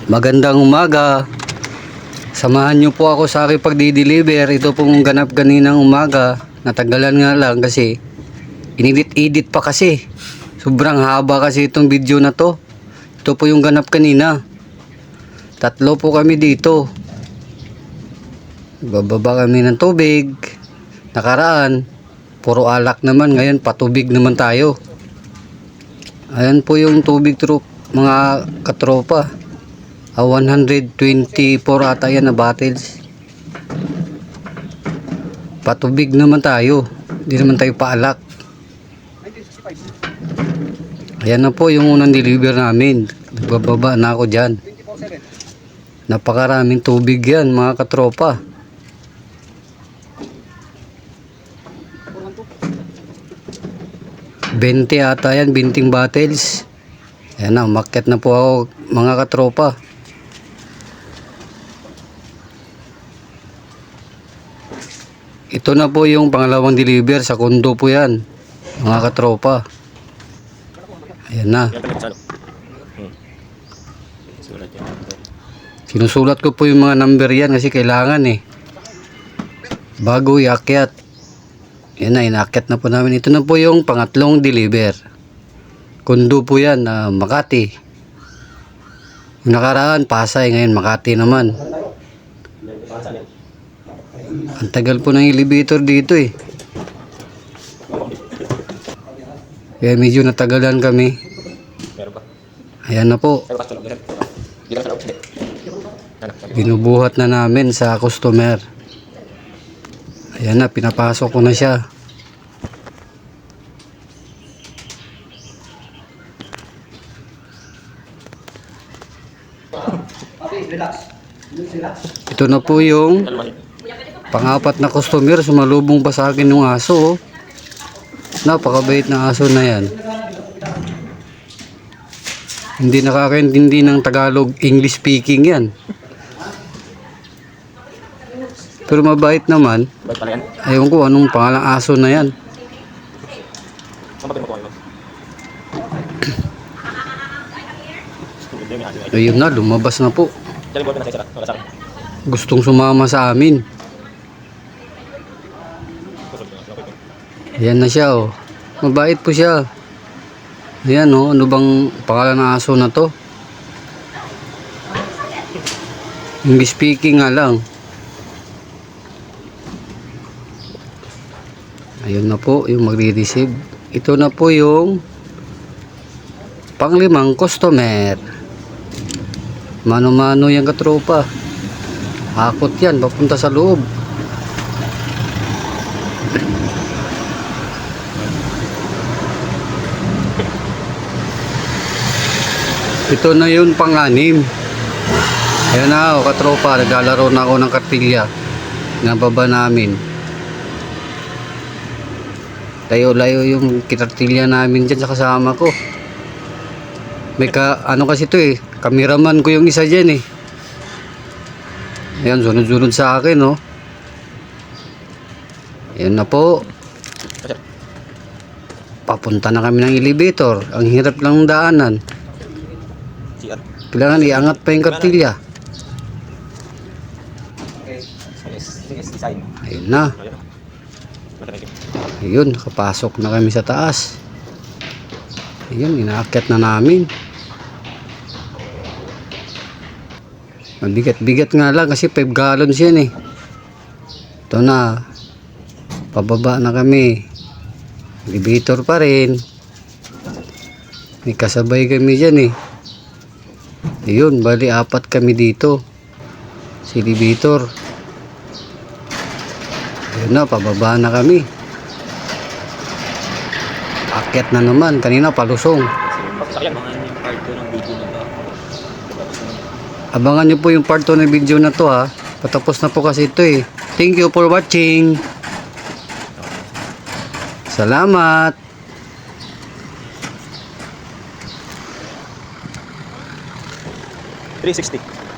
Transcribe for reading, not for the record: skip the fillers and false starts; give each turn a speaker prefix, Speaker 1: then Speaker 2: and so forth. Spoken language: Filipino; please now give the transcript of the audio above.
Speaker 1: Magandang umaga. Samahan niyo po ako sa aking pagdi-deliver. Ito pong ganap kaninang umaga. Natagalan nga lang kasi inedit-edit pa kasi. Sobrang haba kasi itong video na to. Ito po yung ganap kanina. 3 po kami dito. Bababa kami ng tubig. Nakaraan, puro alak naman. Ngayon, patubig naman tayo. Ayan po yung tubig troop, mga katropa. 124 ata yan na bottles. Patubig naman tayo. Hindi naman tayo paalak. Ayan na po yung unang deliver namin. Nagbababa na ako dyan. Napakaraming tubig yan mga katropa. Bente ata yan, 20 bottles. Ayan na, umakyat na po ako mga katropa. Ito na po yung pangalawang deliver sa kondo po yan mga katropa. Ayan na. Sinusulat ko po yung mga number yan kasi kailangan bago iakyat. Ayan na, inakyat na po namin. Ito na po yung pangatlong deliver. Kondo po yan na Makati. Yung nakaraan Pasay, ngayon Makati naman. Ang tagal po ng elevator dito Kaya medyo natagalan kami. Ayan na po. Binubuhat na namin sa customer. Ayan na, pinapasok ko na siya. Ito na po yung pang-apat na customer. Sumalubong pa sa akin yung aso. Napakabait na aso na yan. Hindi nakakaintindi ng Tagalog, English speaking yan. Pero mabait naman. Ayun ko anong pangalang aso na yan. Ayun na, lumabas na po. Gustong sumama sa amin. Ayan na siya Mabait po siya. Ayan ano bang pangalan ng aso na to? English speaking nga lang. Ayun na po yung magre-receive. Ito na po yung pang-5 customer. Mano-mano yung katropa. Hakot yan papunta sa loob. Ito na yun pang-6. Ayan na katropa, naglalaro na ako ng kartilya. Nababa namin. Layo-layo yung kartilya namin dyan sa kasama ko. May ano kasi ito cameraman ko yung isa dyan Ayan, sunod-sunod sa akin Ayan na po. Papunta na kami ng elevator. Ang hirap lang daanan. Kailangan iangat pa yung kartilya. Ayun na. Ayun, nakapasok na kami sa taas. Ayun, inaakyat na namin. Mabigat-bigat nga lang kasi 5 gallons yan Ito na. Pababa na kami. Elevator pa rin. May kasabay kami dyan Ayun, bali 4 kami dito. Si elevator. Ayun na, pababa na kami. Akyat na naman. Kanina palusong. Abangan nyo po yung part 2 ng video na to Patapos na po kasi ito Thank you for watching. Salamat.
Speaker 2: 360.